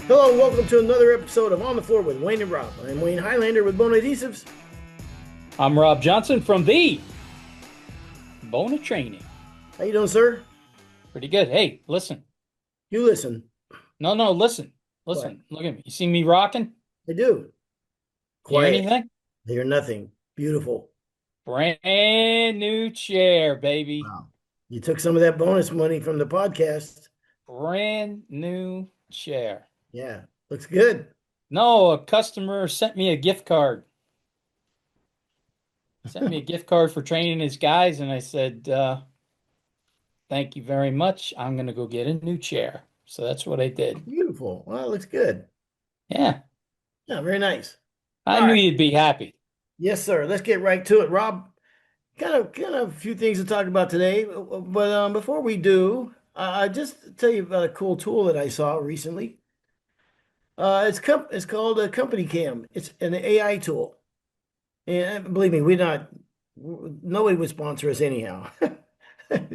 Hello and welcome to another episode of On the Floor with Wayne and Rob. I'm Wayne Highlander with Bone Adhesives. I'm Rob Johnson from the Bona Training. How you doing, sir? Pretty good. Hey, listen. You listen. No, listen. What? Listen. Look at me. You see me rocking? I do. Hear Quiet. anything? I hear nothing. Beautiful. Brand new chair, baby. Wow. You took some of that bonus money from the podcast. Brand new chair. Yeah. Looks good. No, a customer sent me a gift card. Sent me a gift card for training his guys, and I said, thank you very much. I'm going to go get a new chair. So that's what I did. Beautiful. Well, it looks good. Yeah. Yeah, very nice. I All knew right. you'd be happy. Yes, sir. Let's get right to it. Rob, kind of a few things to talk about today. But before we do, I just tell you about a cool tool that I saw recently. It's called a Company Cam. It's an AI tool. And believe me, nobody would sponsor us anyhow.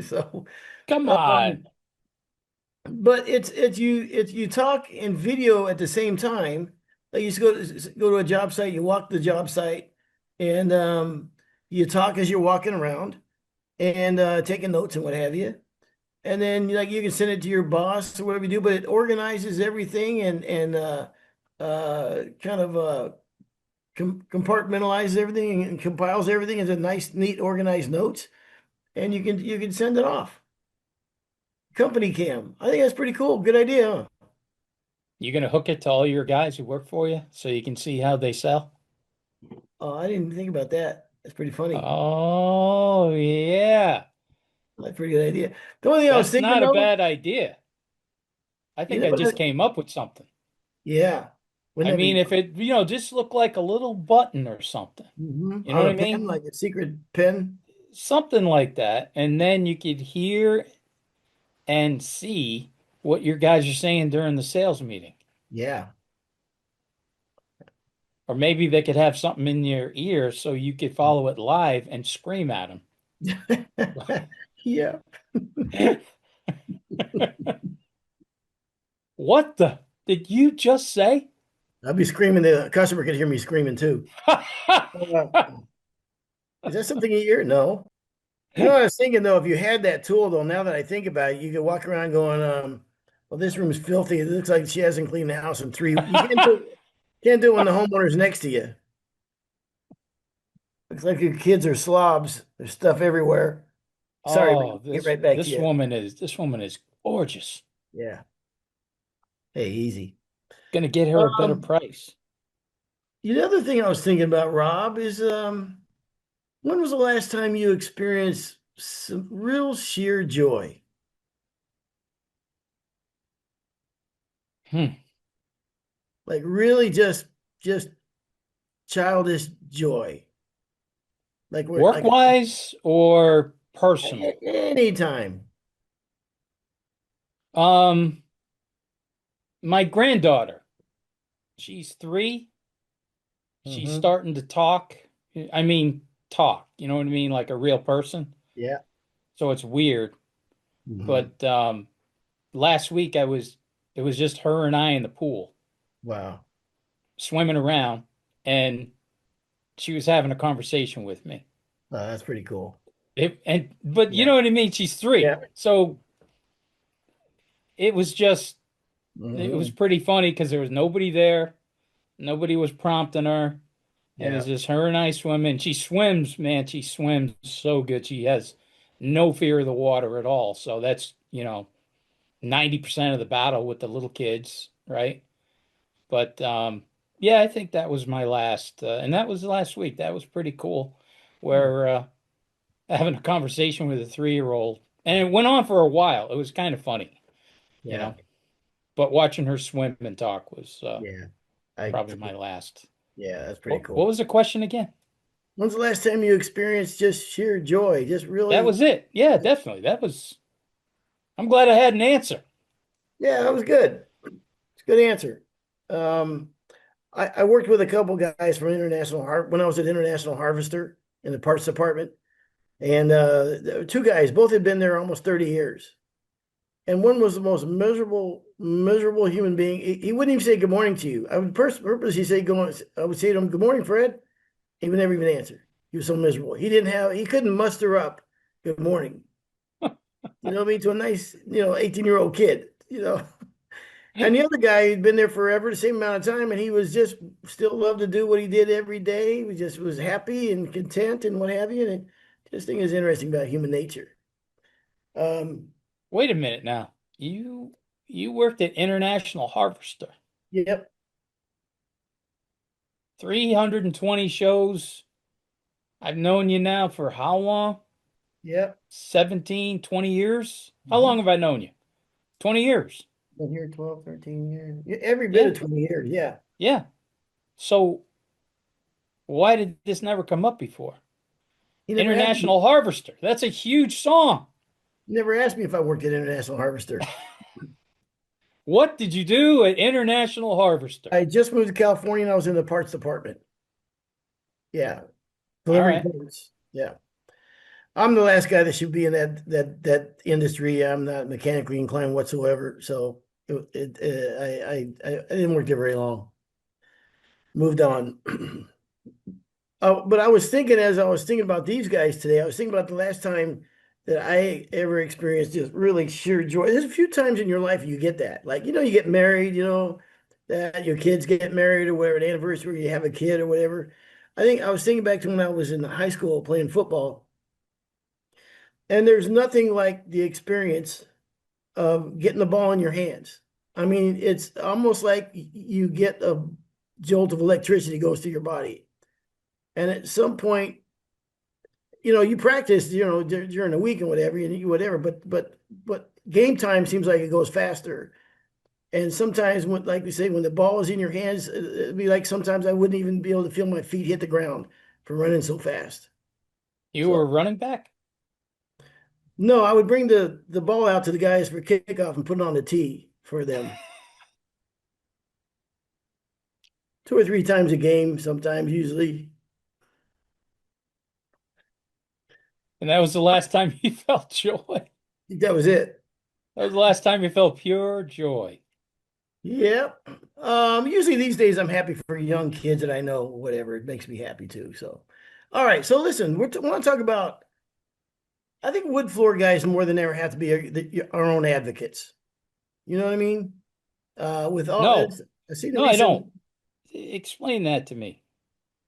So, Come um, on. but you talk and video at the same time. Like you just go to a job site, you walk the job site, and you talk as you're walking around and taking notes and what have you. And then like you can send it to your boss or whatever you do, but it organizes everything and kind of compartmentalizes everything and compiles everything into nice, neat, organized notes, and you can send it off. Company Cam. I think that's pretty cool. Good idea, huh? You going to hook it to all your guys who work for you so you can see how they sell? Oh, I didn't think about that. That's pretty funny. Oh, yeah. That's a pretty good idea. The only thing I was That's thinking not a though, bad idea. I you think know I what? just came up with something. Yeah. I Wouldn't that mean, be if it, just looked like a little button or something, you know on what a I pen, mean? like a secret pen? Something like that. And then you could hear and see what your guys are saying during the sales meeting. Yeah. Or maybe they could have something in your ear so you could follow it live and scream at Yeah. them. What the did you just say? I'd be screaming. The customer could hear me screaming too. Uh, is that something you hear? No. You know what I was thinking though, if you had that tool though, now that I think about it, you could walk around going, well, this room is filthy. It looks like she hasn't cleaned the house in three. You can't do it when the homeowner's next to you. Looks like your kids are slobs. There's stuff everywhere. Sorry, Lee. Oh, Get this right back to this you. woman is this woman is gorgeous. Yeah. Hey, easy. Gonna get her a better Um, price. the other thing I was thinking about, Rob, is when was the last time you experienced some real sheer joy? Hmm. Like really just childish joy. Like we're Work like wise or personal? anytime. Um, my granddaughter, she's 3. She's Hmm. starting to talk. I mean, talk. You know what I mean? Like a real person. Yeah. So it's weird. Hmm. But last week it was just her and I in the pool Wow. swimming around, and she was having a conversation with me. That's pretty cool. But you Yeah. know what I mean? She's 3. Yeah. So it was just it was Hmm. pretty funny because there was nobody there. Nobody was prompting her. It was Yeah. just her and I swimming. She swims, man. She swims so good. She has no fear of the water at all. So that's, 90% of the battle with the little kids, right? But yeah, I think that was my last, and that was last week. That was pretty cool. Hmm. Where having a conversation with a 3-year-old, and it went on for a while. It was kind of funny, you Yeah. know. But watching her swim and talk was Yeah. I probably my last. yeah, that's pretty What cool. was the question again? When's the last time you experienced just sheer joy? Just That really, was it. Yeah, definitely. That was. I'm glad I had an answer. yeah, that was good. It's a good answer. Um, I worked with a couple guys from when I was at International Harvester in the parts department, and there were two guys, both had been there almost 30 years. and one was the most miserable human being. He wouldn't even say good morning to you. I would purposely say good morning. I would say to him, "Good morning, Fred." He would never even answer. He was so miserable. He couldn't muster up good morning. You know what I mean? To a nice, 18-year-old kid, you know. And the other guy, he'd been there forever, the same amount of time, and he was just still loved to do what he did every day. He just was happy and content and what have you. And this thing is interesting about human nature. Um, Wait a minute now. You worked at International Harvester. yep, 320 shows. I've known you now for how long? yep. 17, 20 years? How long Mhm. have I known you? 20 years. Been here 12, 13 years. Yeah, every bit Yeah, of 20 years. Yeah. yeah. So why did this never come up before? He International Harvester. That's a huge song. never asked me if I worked at International Harvester. What did you do at International Harvester? I just moved to California and I was in the parts department. Yeah. All Delivering right. parts. Yeah. I'm the last guy that should be in that industry. I'm not mechanically inclined whatsoever. So I didn't work there very long. Moved on. Oh, but I was thinking as I was thinking about these guys today, I was thinking about the last time that I ever experienced just really sheer joy. There's a few times in your life you get that. Like, you get married, that your kids get married or whatever, an anniversary, you have a kid or whatever. I think I was thinking back to when I was in high school playing football, and there's nothing like the experience of getting the ball in your hands. I mean, it's almost like you get a jolt of electricity goes through your body. And at some point, you practice, during the week and whatever, whatever, but game time seems like it goes faster. And sometimes when, like we say, when the ball is in your hands, it'd be like sometimes I wouldn't even be able to feel my feet hit the ground for running so fast. You So were running back? no, I would bring the ball out to the guys for kickoff and put it on the tee for them 2 or 3 times a game, sometimes, usually. And that was the last time you felt joy. That was it. That was the last time you felt pure joy. Yep. Usually these days I'm happy for young kids that I know, whatever. It makes me happy too. So, all right. So listen, we want to talk about, I think wood floor guys more than ever have to be our own advocates. You know what I mean? With all, No, I seen a no, I recent, don't. Explain that to me.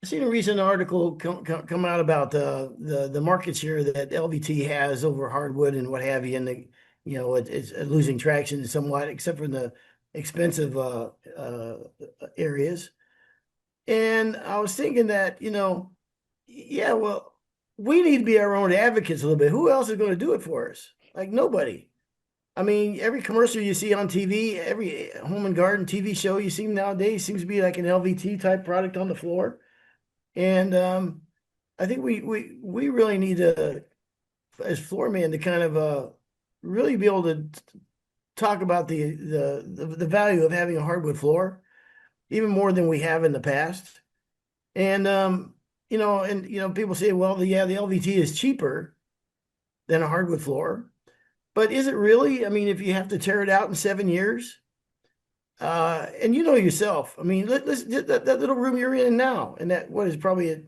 I seen a recent article come out about the market share that LVT has over hardwood and what have you. And it's losing traction somewhat, except for the expensive, areas. And I was thinking that, yeah, well, we need to be our own advocates a little bit. Who else is going to do it for us? Like nobody. I mean, every commercial you see on TV, every home and garden TV show you see nowadays seems to be like an LVT type product on the floor. And I think we really need to, as floor man, to kind of really be able to talk about the value of having a hardwood floor, even more than we have in the past. And people say, well, the LVT is cheaper than a hardwood floor, but is it really? I mean, if you have to tear it out in 7 years, and you know yourself, I mean, let's that little room you're in now, and that what is probably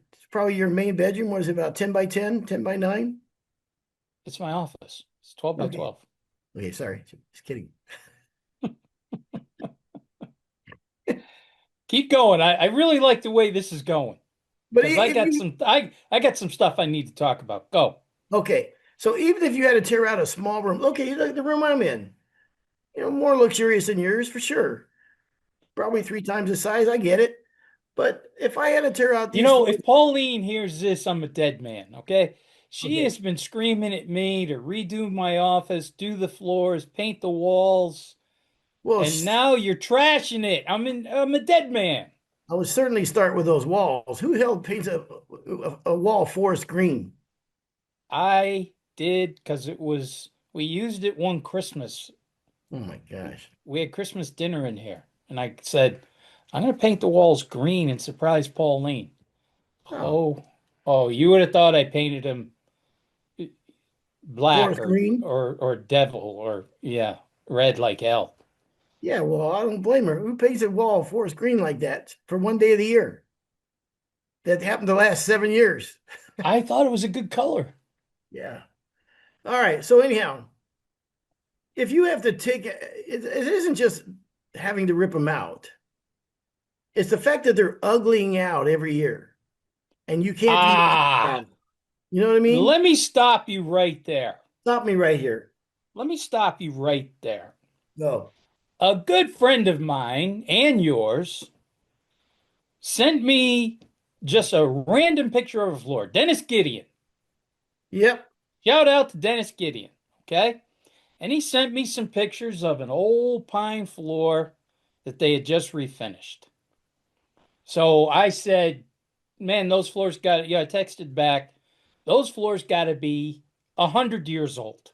your main bedroom. What is it, about 10 by 10, 10 by 9? It's my office. It's 12 by Okay. 12. Okay, sorry, just kidding. Keep going. I really like the way this is going But because if you I got some stuff I need to talk about. Go. okay, so even if you had to tear out a small room, okay, the room I'm in, more luxurious than yours for sure. Probably 3 times the size. I get it. But if I had to tear out You these know, floors, if Pauline hears this, I'm a dead man, okay? She okay. has been screaming at me to redo my office, do the floors, paint the walls, Well, and now you're trashing it. I'm a dead man. I would certainly start with those walls. Who the hell paints a wall forest green? I did because we used it one Christmas. Oh my gosh. We had Christmas dinner in here, and I said, I'm going to paint the walls green and surprise Pauline. Oh, Oh, oh, you would have thought I painted them black Forest green. or devil or yeah, red like hell. Yeah, well, I don't blame her. Who paints a wall forest green like that for one day of the year? That happened the last 7 years. I thought it was a good color. Yeah. All right. So anyhow, if you have to take it isn't just having to rip them out. It's the fact that they're uglying out every year, and you can't be like Ah, that. You know what I mean? let me stop you right there. Stop me right here. Let me stop you right there. Go. A good friend of mine and yours sent me just a random picture of a floor. Dennis Gideon. Yep. Shout out to Dennis Gideon. Okay. And he sent me some pictures of an old pine floor that they had just refinished. So I said, man, those floors got, yeah, I texted back, those floors got to be 100 years old.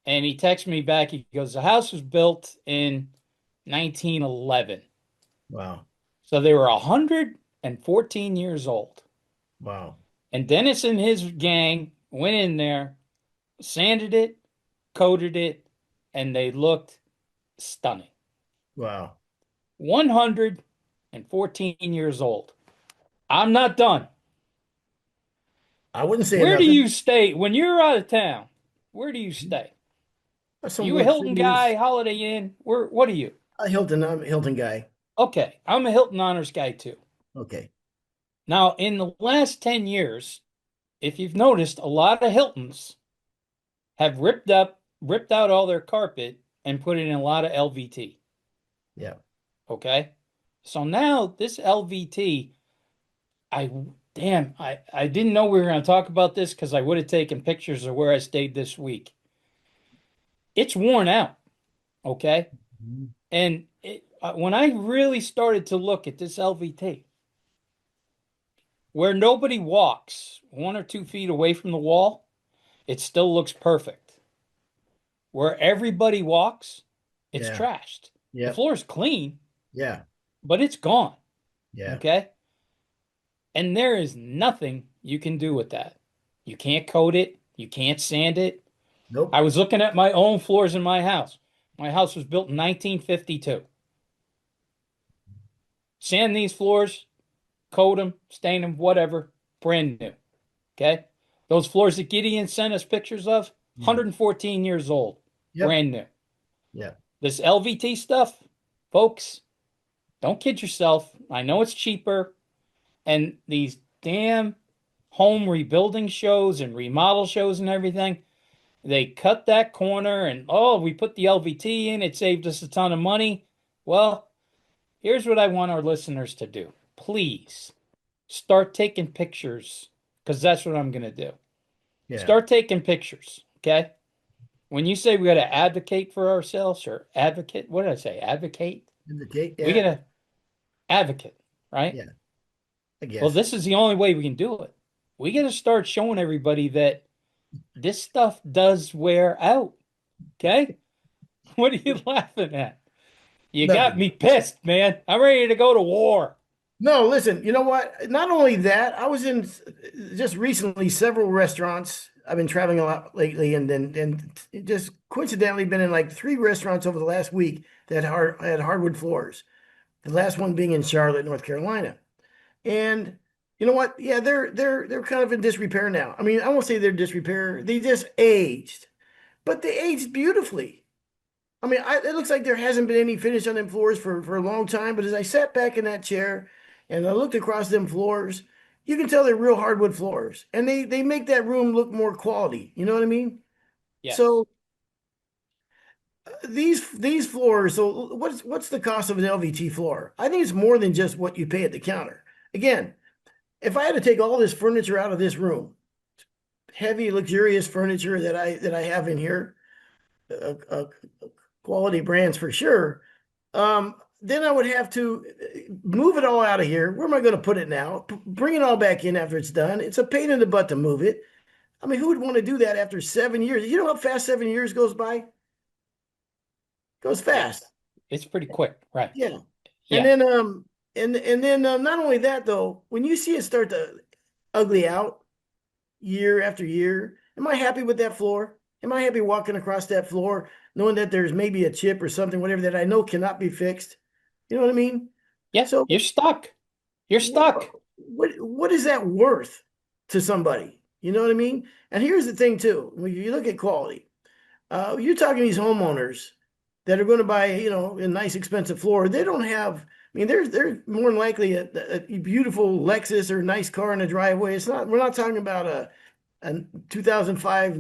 And he texted me back, he goes, the house was built in 1911. Wow. So they were 114 years old. Wow. And Dennis and his gang went in there, sanded it, coated it, and they looked stunning. Wow. 114 years old. I'm not done. I wouldn't say Where do nothing. you stay when you're out of town? Where do you stay? Some You a good Hilton guy, cities. Holiday Inn? What are you? Hilton. I'm a Hilton guy. Okay, I'm a Hilton Honors guy too. Okay. Now, in the last 10 years, if you've noticed, a lot of Hiltons have ripped out all their carpet and put in a lot of LVT. Yeah. Okay. So now this LVT, I I didn't know we were going to talk about this because I would have taken pictures of where I stayed this week. It's worn out. Okay. Mhm. And when I really started to look at this LVT, where nobody walks 1 or 2 feet away from the wall, it still looks perfect. Where everybody walks, it's Yeah. trashed. The Yep. floor is clean, Yeah. but it's gone. Yeah. Okay. And there is nothing you can do with that. You can't coat it. You can't sand it. I Nope. was looking at my own floors in my house. My house was built in 1952. Sand these floors, coat them, stain them, whatever, brand new. Okay. Those floors that Gideon sent us pictures of, Yeah. 114 years old, Yep. brand new. Yeah. This LVT stuff, folks, don't kid yourself. I know it's cheaper. And these damn home rebuilding shows and remodel shows and everything, they cut that corner and oh, we put the LVT in, it saved us a ton of money. Well, here's what I want our listeners to do. Please start taking pictures because that's what I'm going to do. Yeah. Start taking pictures, okay? When you say we got to advocate for ourselves or advocate, what did I say? Advocate? Indicate. We got Yeah. to advocate, right? Yeah. I Well, guess. this is the only way we can do it. We got to start showing everybody that this stuff does wear out, okay? What are you laughing at? You got Nothing. me pissed, man. I'm ready to go to war. No, listen, you know what? Not only that, I was in just recently several restaurants. I've been traveling a lot lately, and just coincidentally been in like three restaurants over the last week that had hardwood floors. The last one being in Charlotte, North Carolina. And you know what? Yeah, they're kind of in disrepair now. I mean, I won't say they're disrepair. They just aged, but they aged beautifully. I mean, it looks like there hasn't been any finish on them floors for a long time. But as I sat back in that chair and I looked across them floors, you can tell they're real hardwood floors, and they make that room look more quality. You know what I mean? Yes. So these floors. So what's the cost of an LVT floor? I think it's more than just what you pay at the counter. Again, if I had to take all this furniture out of this room, heavy, luxurious furniture that I have in here, uh, quality brands for sure. Then I would have to move it all out of here. Where am I going to put it now? Bring it all back in after it's done. It's a pain in the butt to move it. I mean, who would want to do that after 7 years? You know how fast 7 years goes by? Goes Yeah. fast. It's pretty quick, right? Yeah. And Yeah. then not only that though, when you see it start to ugly out year after year, Am I happy with that floor? Am I happy walking across that floor, knowing that there's maybe a chip or something, whatever that I know cannot be fixed? You know what I mean? Yeah, So you're stuck. You're stuck. what is that worth to somebody? You know what I mean? And here's the thing too, when you look at quality, you're talking these homeowners that are going to buy, a nice expensive floor. They don't have. I mean, they're more than likely a beautiful Lexus or nice car in the driveway. It's not. We're not talking about a 2005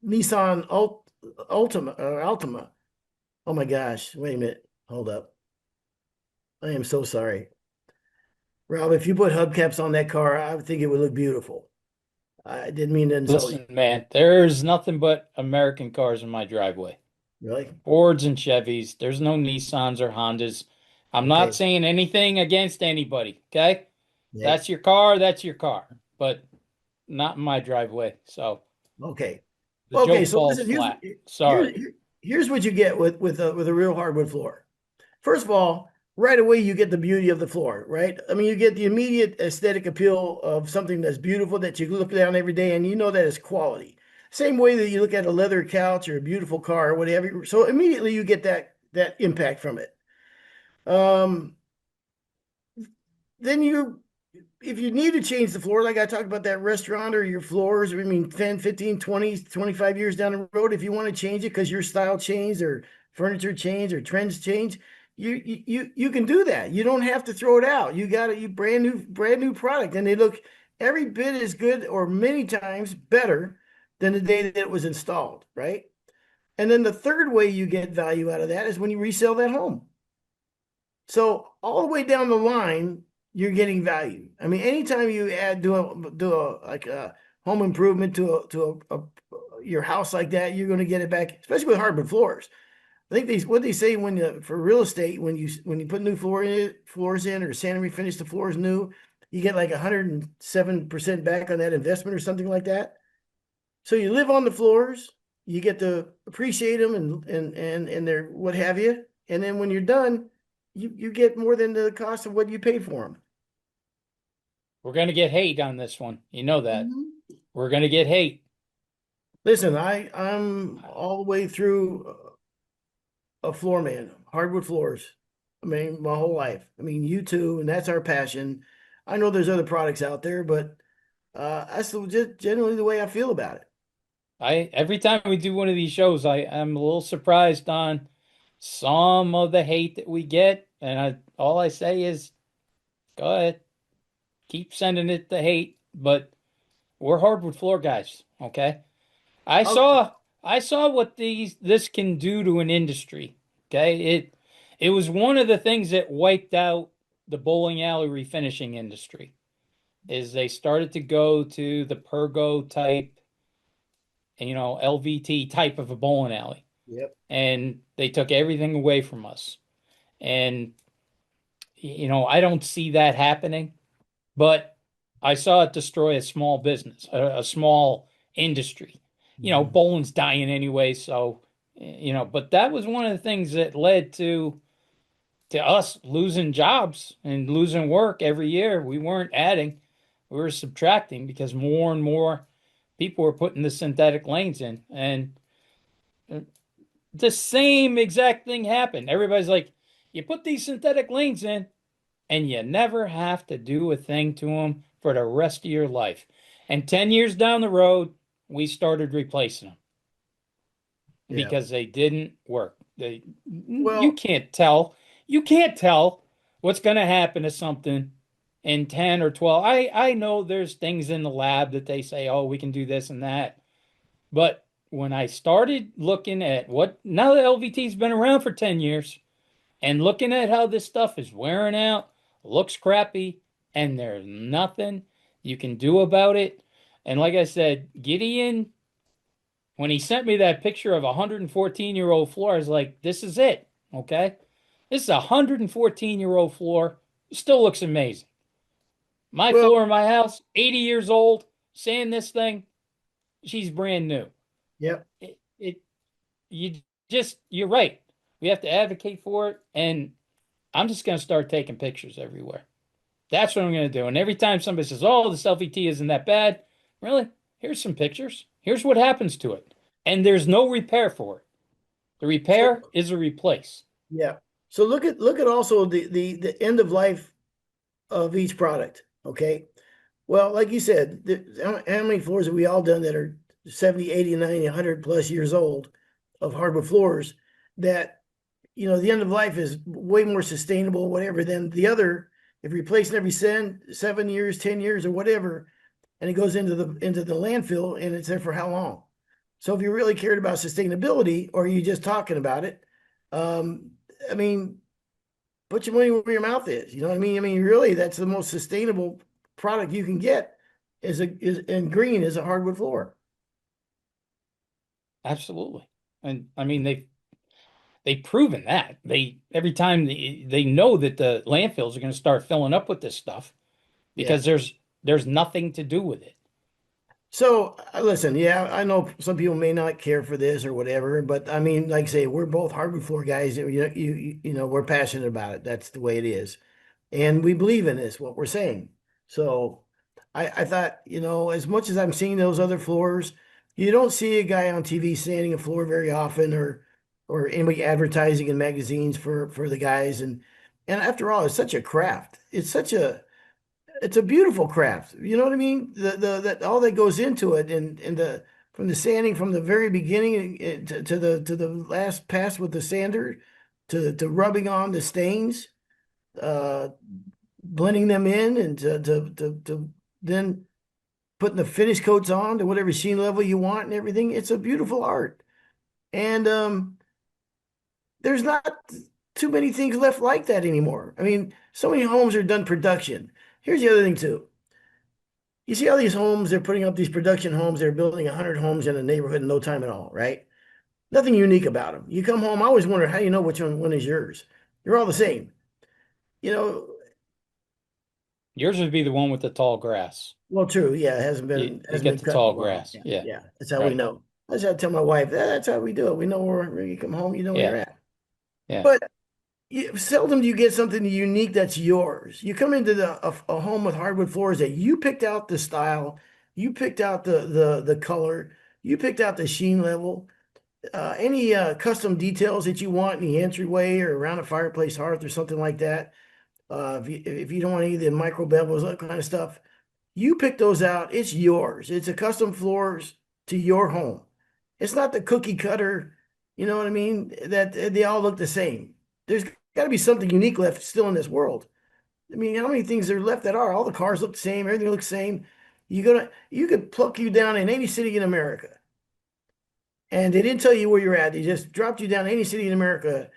Nissan Ultima or Altima. Oh my gosh! Wait a minute. Hold up. I am so sorry, Rob. If you put hubcaps on that car, I would think it would look beautiful. I didn't mean to insult you. Listen, man, there's nothing but American cars in my driveway. Really? Fords and Chevys. There's no Nissans or Hondas. I'm not Okay. saying anything against anybody, okay? Yeah. That's your car, that's your car, but not in my driveway. So Okay. the Okay. joke So falls listen. flat. Here's Sorry. here's what you get with a real hardwood floor. First of all, right away you get the beauty of the floor, right? I mean, you get the immediate aesthetic appeal of something that's beautiful that you look down every day and you know that it's quality. Same way that you look at a leather couch or a beautiful car or whatever. So immediately you get that impact from it. Um, then you if you need to change the floor, like I talked about that restaurant or your floors, I mean, 10, 15, 20, 25 years down the road, if you want to change it because your style changed or furniture changed or trends change, you can do that. You don't have to throw it out. You got you brand new product and they look every bit as good or many times better than the day that it was installed, right? And then the third way you get value out of that is when you resell that home. So all the way down the line, you're getting value. I mean, anytime you do a like a home improvement to your house like that, you're going to get it back, especially with hardwood floors. I think what they say when for real estate when you put new floors in or sand and refinish the floors new, you get like 107% back on that investment or something like that. So you live on the floors, you get to appreciate them and their what have you, and then when you're done, you get more than the cost of what you paid for them. We're gonna get hate on this one. You know that. Mhm. We're gonna get hate. Listen, I'm all the way through a floor man, hardwood floors. I mean, my whole life. I mean, you too, and that's our passion. I know there's other products out there, but that's just generally the way I feel about it. I every time we do one of these shows, I am a little surprised on some of the hate that we get, and all I say is, go ahead, keep sending it the hate, but we're hardwood floor guys, okay? I Okay. saw I saw what this can do to an industry. Okay. It was one of the things that wiped out the bowling alley refinishing industry is they started to go to the Pergo type, LVT type of a bowling alley. Yep. And they took everything away from us. And I don't see that happening, but I saw it destroy a small business, a small industry. Mhm. Bowling's dying anyway, so but that was one of the things that led to us losing jobs and losing work every year. We weren't adding, we were subtracting because more and more people were putting the synthetic lanes in. And the same exact thing happened. Everybody's like, you put these synthetic lanes in, and you never have to do a thing to them for the rest of your life. And 10 years down the road, we started replacing them Yeah. because they didn't work. You Well, can't tell. You can't tell what's going to happen to something in 10 or 12. I know there's things in the lab that they say, oh, we can do this and that. But when I started looking at now that LVT's been around for 10 years, and looking at how this stuff is wearing out, looks crappy, and there's nothing you can do about it. And like I said, Gideon, when he sent me that picture of a 114-year-old floor, I was like, this is it. Okay. This is a 114-year-old floor. It still looks amazing. My well, floor in my house, 80 years old, saying this thing, she's brand new. yep. It you're right. We have to advocate for it. And I'm just going to start taking pictures everywhere. That's what I'm going to do. And every time somebody says, "Oh, the selfie tee isn't that bad," really, here's some pictures. Here's what happens to it. And there's no repair for it. The So repair is a replace. yeah. So look at also the end of life of each product. Okay. Well, like you said, how many floors have we all done that are 70, 80, 90, 100 plus years old of hardwood floors that, the end of life is way more sustainable, whatever, than the other. If replacing every 7 years, 10 years, or whatever, and it goes into the landfill and it's there for how long? So if you really cared about sustainability, or are you just talking about it, um, I mean, put your money where your mouth is. You know what I mean? I mean, really, that's the most sustainable product you can get and green is a hardwood floor. Absolutely. And I mean, they've proven that. They every time they know that the landfills are going to start filling up with this stuff Yeah. because there's nothing to do with it. So listen, yeah, I know some people may not care for this or whatever, but I mean, like I say, we're both hardwood floor guys. We're passionate about it. That's the way it is, and we believe in this, what we're saying. So I thought, as much as I'm seeing those other floors, you don't see a guy on TV sanding a floor very often, or anybody advertising in magazines for the guys, and after all, it's such a craft. It's a beautiful craft. You know what I mean? The that all that goes into it, and the from the sanding from the very beginning, to the last pass with the sander, to rubbing on the stains, uh, blending them in, and to then putting the finish coats on to whatever sheen level you want and everything. It's a beautiful art, and there's not too many things left like that anymore. I mean, so many homes are done production. Here's the other thing too. You see all these homes, they're putting up these production homes, they're building 100 homes in a neighborhood in no time at all, right? Nothing unique about them. You come home, I always wonder how you know which one is yours. They're all the same. You know, Yours would be the one with the tall grass. well, true. Yeah, it hasn't been You hasn't get been the cut in a tall while. grass. Yeah, Yeah. yeah. That's how we Right. know. That's how I tell my wife. That's how we do it. We know where when you come home, you know where you're Yeah. at. Yeah. But seldom do you get something unique that's yours. You come into a home with hardwood floors that you picked out the style, you picked out the color, you picked out the sheen level. Any custom details that you want in the entryway or around a fireplace hearth or something like that. If you don't want any of the micro bevels, that kind of stuff, you pick those out. It's yours. It's a custom floors to your home. It's not the cookie cutter. You know what I mean? That they all look the same. There's got to be something unique left still in this world. I mean, how many things are left that are? All the cars look the same. Everything looks the same. You could pluck you down in any city in America, and they didn't tell you where you're at. They just dropped you down any city in America.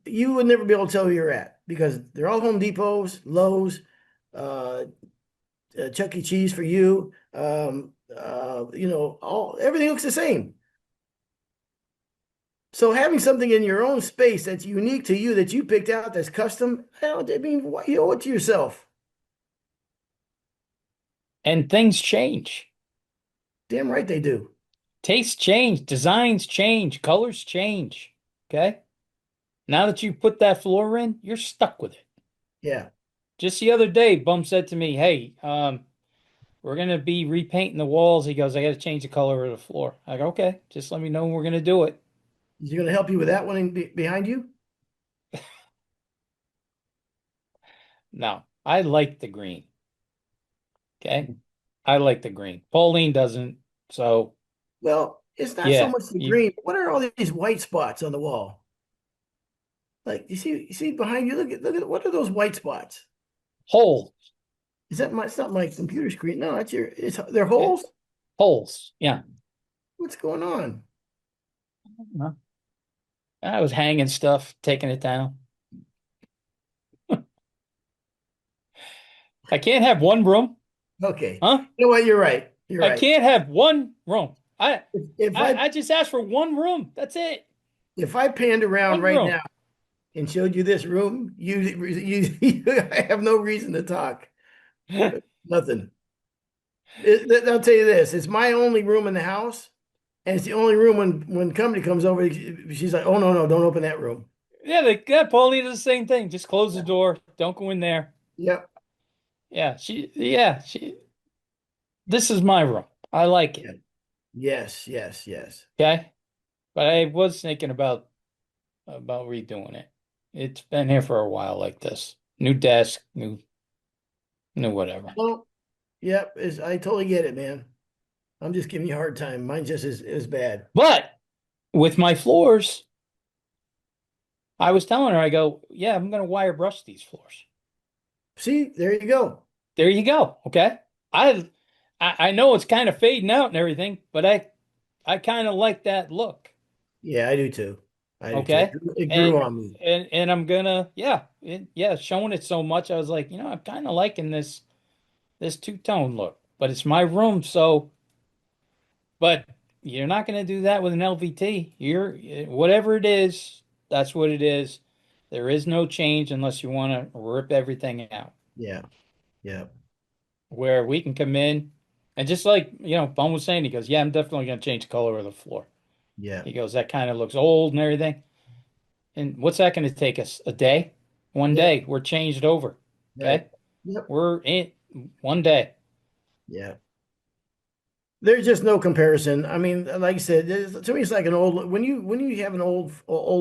You would never be able to tell where you're at because they're all Home Depots, Lowe's, uh, Chuck E. Cheese for you. All everything looks the same. So having something in your own space that's unique to you that you picked out that's custom, I mean, you owe it to yourself. And things change. Damn right they do. Tastes change, designs change, colors change. Okay. Now that you put that floor in, you're stuck with it. Yeah. Just the other day, Bum said to me, "Hey, we're gonna be repainting the walls." He goes, "I got to change the color of the floor." I go, "Okay, just let me know when we're gonna do it." Is he going to help you with that one behind you? No, I like the green. Okay, I like the green. Pauline doesn't. So Well, it's not so yeah, much the you green. What are all these white spots on the wall? Like you see behind you. Look at what are those white spots? hole, Is that my? It's not my computer screen. No, that's your. They're yeah, holes. holes. Yeah, What's going on? Well, I was hanging stuff, taking it down. I can't have one room, Okay, huh? you know what? You're right. You're I right. can't have one room. If I I just asked for one room. That's it. if I panned around One right room. now and showed you this room, you I have no reason to talk. Nothing. I'll tell you this: it's my only room in the house, and it's the only room when company comes over. She's like, "Oh no, no, don't open that room." Yeah, Pauline does the same thing. Just close the Yeah. door. Don't go in there. Yep. This is my room. I like Yeah. it. Yes, yes, yes. Okay. But I was thinking about redoing it. It's been here for a while like this. New desk, new whatever. Well, yep, I totally get it, man. I'm just giving you a hard time. Mine just is bad. But with my floors, I was telling her, I go, yeah, I'm gonna wire brush these floors. See, there you go. There you go. Okay. I I know it's kind of fading out and everything, but I kind of like that look. Yeah, I do too. I do too. Okay. It And grew on me. and I'm gonna, yeah, showing it so much, I was like, I'm kind of liking this two-tone look, but it's my room, so but you're not gonna do that with an LVT. You're whatever it is, that's what it is. There is no change unless you want to rip everything out. Yeah, yeah, Where we can come in and just like, Bum was saying, he goes, yeah, I'm definitely gonna change the color of the floor. yeah, He goes, that kind of looks old and everything. And what's that going to take us? A day? One yeah. day, we're changed over. Right. Okay. Yep. We're in one day. Yeah. There's just no comparison. I mean, like I said, to me, it's like an old when you have an old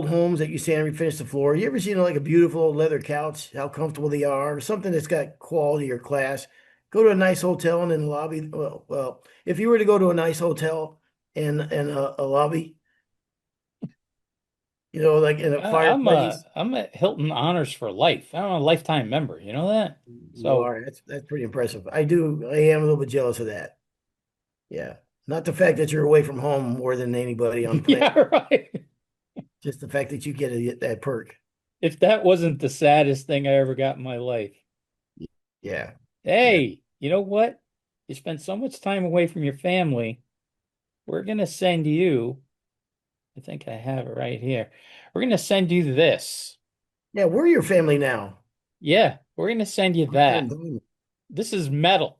homes that you sand and refinish the floor. You ever seen like a beautiful old leather couch? How comfortable they are, or something that's got quality or class. Go to a nice hotel and in the lobby. Well, if you were to go to a nice hotel and a lobby, like in a fireplace, I'm a Hilton Honors for life. I'm a lifetime member. You know that? you So are. That's pretty impressive. I am a little bit jealous of that. Yeah. Not the fact that you're away from home more than anybody on the planet, yeah, right. just the fact that you get that perk. If that wasn't the saddest thing I ever got in my life. Yeah. Yeah. Hey, you know what? You spend so much time away from your family. We're gonna send you, I think I have it right here. We're gonna send you this. Yeah. We're your family now. Yeah, we're gonna send you I don't that. blame This is metal.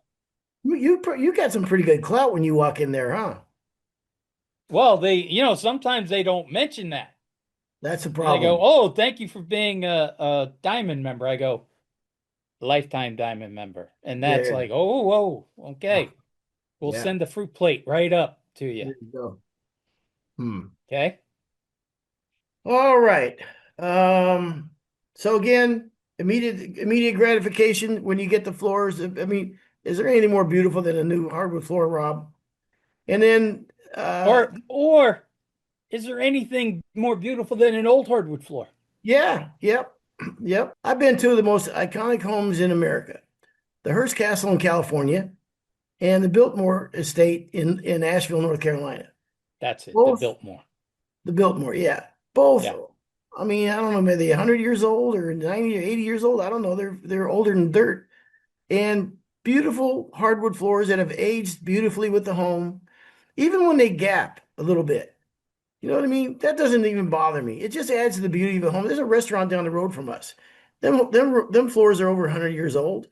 you got some pretty good clout when you walk in there, huh? Well, sometimes they don't mention that. That's a They go, problem. "Oh, thank you for being a diamond member." I go, "Lifetime diamond member," and that's Yeah. like, "Oh, whoa, Oh, okay. We'll yeah. send the fruit plate right up to you." There you go. Hmm. Okay. All right. Um, so again, immediate gratification when you get the floors. I mean, is there anything more beautiful than a new hardwood floor, Rob? And then Or is there anything more beautiful than an old hardwood floor? yeah, yep, yep. I've been to the most iconic homes in America, the Hearst Castle in California and the Biltmore Estate in Asheville, North Carolina. That's it. The Both Biltmore. the Biltmore, yeah. Both, Yeah, I mean, I don't know, maybe 100 years old or 90 or 80 years old. I don't know. They're older than dirt. And beautiful hardwood floors that have aged beautifully with the home, even when they gap a little bit. You know what I mean? That doesn't even bother me. It just adds to the beauty of the home. There's a restaurant down the road from us. Them floors are over 100 years old.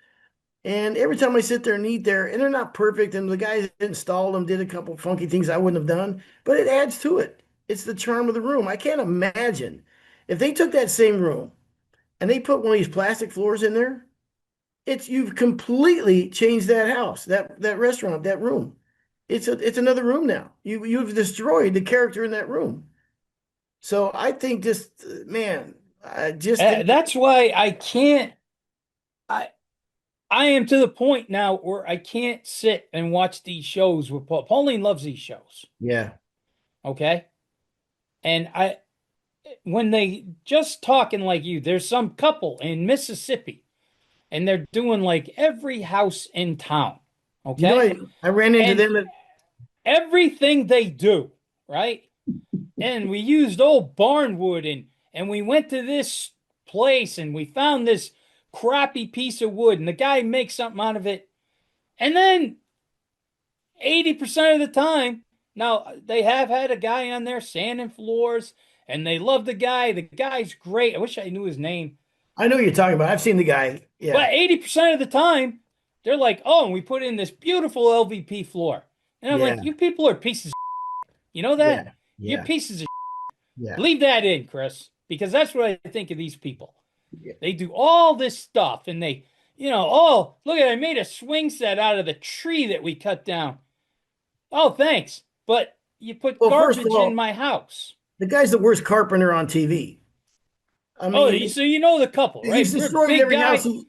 And every time I sit there and eat there, and they're not perfect, and the guys that installed them did a couple funky things I wouldn't have done, but it adds to it. It's the charm of the room. I can't imagine if they took that same room and they put one of these plastic floors in there, you've completely changed that house, that restaurant, that room. It's another room now. You've destroyed the character in that room. So I think just man, I just think That's why I can't. I I am to the point now where I can't sit and watch these shows with Paul. Pauline loves these shows. yeah. Okay. And when they just talking like you, there's some couple in Mississippi and they're doing like every house in town. You know, Okay. I ran into And them at everything they do, right? And we used old barnwood and we went to this place and we found this crappy piece of wood and the guy makes something out of it. And then 80% of the time, now they have had a guy on there sanding floors and they love the guy. The guy's great. I wish I knew his name. I know what you're talking about. I've seen the guy. Yeah. But 80% of the time, they're like, oh, and we put in this beautiful LVP floor. And I'm Yeah. like, you people are pieces of you know that? Yeah. You're Yeah. pieces of Yeah. leave that in, Chris, because that's what I think of these people. Yeah. They do all this stuff and oh, look at I made a swing set out of the tree that we cut down. Oh, thanks. but you put Well, first of garbage in all, my house. the guy's the worst carpenter on TV. I Oh, mean, so you know the couple, he's right? destroyed Big every house guy. he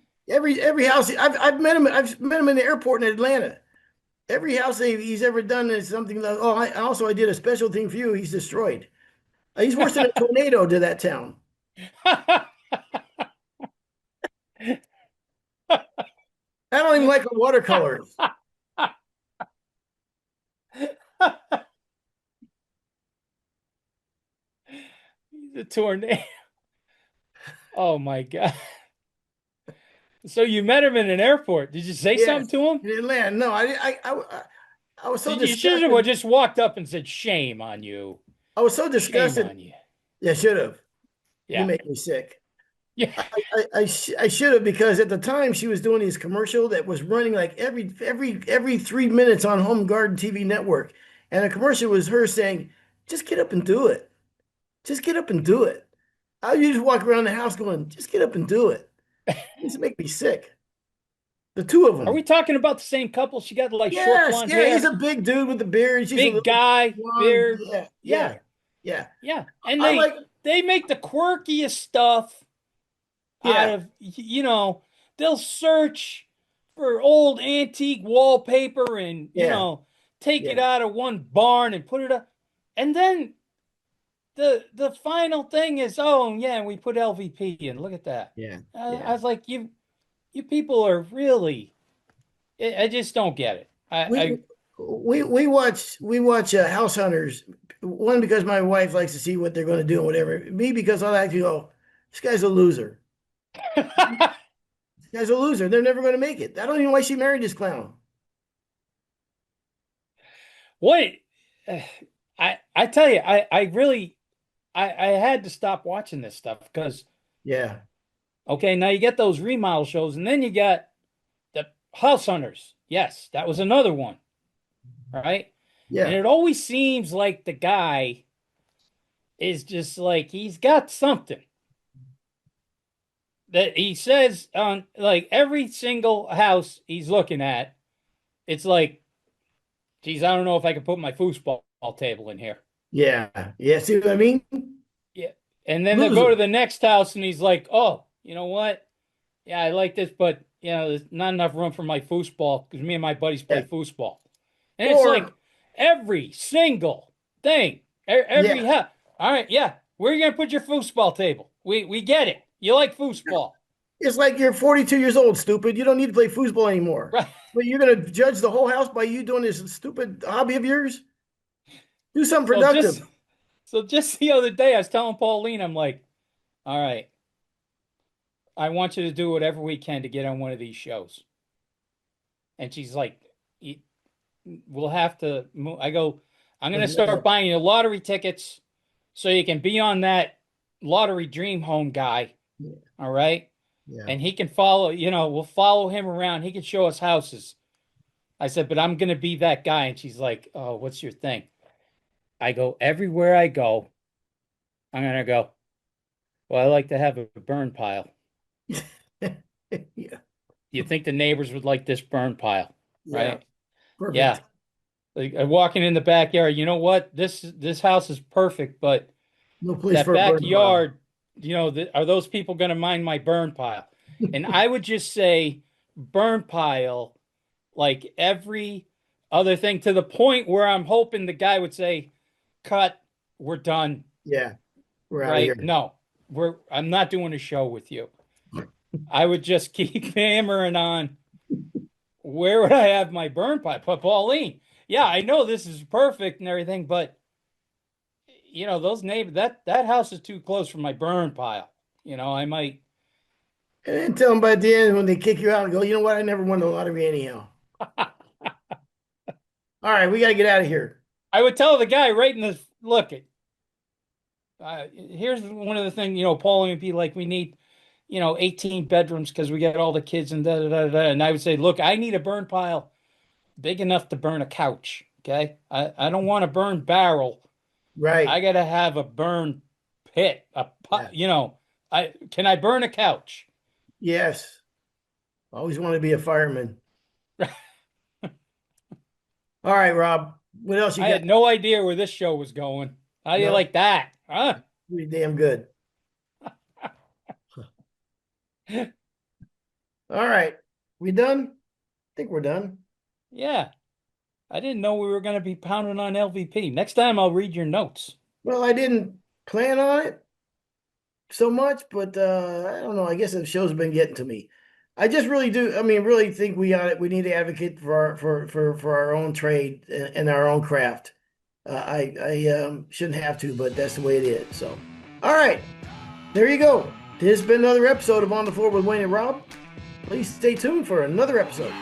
every house I've met him. I've met him in the airport in Atlanta. Every house he's ever done is something like, oh, I did a special thing for you. He's destroyed. He's worse than a tornado to that town. I don't even like watercolors. The tornado. Oh my God. So you met him in an airport. Did you say something Yes, to him? in Atlanta. No, I was so You should have disgusted. just walked up and said, "Shame on you. I was so Shame disgusted. on you." Yeah, should have. You Yeah. make me sick. Yeah. I should have because at the time she was doing these commercial that was running like every 3 minutes on Home Garden TV network, and the commercial was her saying, "Just get up and do it. Just get up and do it." I used to walk around the house going, "Just get up and do it." It used to make me sick. The two of Are we them. talking about the same couple? She got like short Yes, blonde yeah, he's hair, a big dude with the beard. She's a big little guy, blonde. beard. Yeah, Yeah. yeah, yeah. Yeah. And I like, they make the quirkiest stuff out yeah, of, they'll search for old antique wallpaper and, yeah, take it yeah, out of one barn and put it up. And then the final thing is, oh yeah, we put LVP in. Look at that. yeah, I yeah. was like, you people are really, I just don't get it. We we watch House Hunters. One because my wife likes to see what they're going to do and whatever. Me because I like to go. This guy's a loser. I This guy's a loser. They're never going to make it. I don't even know why she married this clown. what I tell you, I really I had to stop watching this stuff because Yeah, okay, now you get those remodel shows, and then you got the House Hunters. Yes, that was another one, right? And yeah, it always seems like the guy is just like he's got something that he says on like every single house he's looking at. It's like, geez, I don't know if I can put my foosball table in here. yeah, yeah. See what I mean? Yeah. And then they'll go to Loser. the next house and he's like, oh, you know what? Yeah, I like this, but there's not enough room for my foosball because me and my buddies play Yeah. foosball. And it's like Or every single thing, every yeah, house. All right, yeah. Where are you gonna put your foosball table? We get it. You like foosball. it's like you're 42 years old, stupid. You don't need to play foosball anymore. Right. But you're going to judge the whole house by you doing this stupid hobby of yours? Do something So just productive. so just the other day I was telling Pauline, I'm like, all right, I want you to do whatever we can to get on one of these shows. And she's like, we'll have to move. I go, I'm going to start buying you lottery tickets so you can be on that lottery dream home guy. Yeah, All right. yeah. And he can follow, we'll follow him around. He can show us houses. I said, but I'm going to be that guy. And she's like, oh, what's your thing? I go, everywhere I go, I'm going to go, well, I like to have a burn pile. Yeah, Do you think the neighbors would like this burn pile? yeah, Right? perfect. Yeah. Like walking in the backyard, you know what? This house is perfect, but No place that for a burn pile. backyard, are those people going to mind my burn pile? And I would just say burn pile like every other thing to the point where I'm hoping the guy would say, cut, we're done, Yeah, we're out of right? here. No, I'm not doing a show with you. I would just keep hammering on. Where would I have my burn pile? But Pauline, yeah, I know this is perfect and everything, but those neighbors, that house is too close for my burn pile. I might. And then tell them by the end when they kick you out and go, you know what? I never won the lottery anyhow. All right, we got to get out of here. I would tell the guy right in the look. Here's one of the things. Pauline would be like, we need, 18 bedrooms because we got all the kids and da da da da. And I would say, look, I need a burn pile big enough to burn a couch. Okay, I don't want a burn barrel. I Right. gotta have a burn pit. Yeah. I can I burn a couch? Yes. Always wanted to be a fireman. All right, Rob. What else you I got? had no idea where this show was going. How do you No, like that? Huh? pretty damn good. All right. We done? I think we're done. Yeah. I didn't know we were going to be pounding on LVP. Next time I'll read your notes. Well, I didn't plan on it so much, but I don't know. I guess the show's been getting to me. I just really do. I mean, really think we need to advocate for our own trade and our own craft. I shouldn't have to, but that's the way it is. So, all right, there you go. This has been another episode of On the Floor with Wayne and Rob. Please stay tuned for another episode.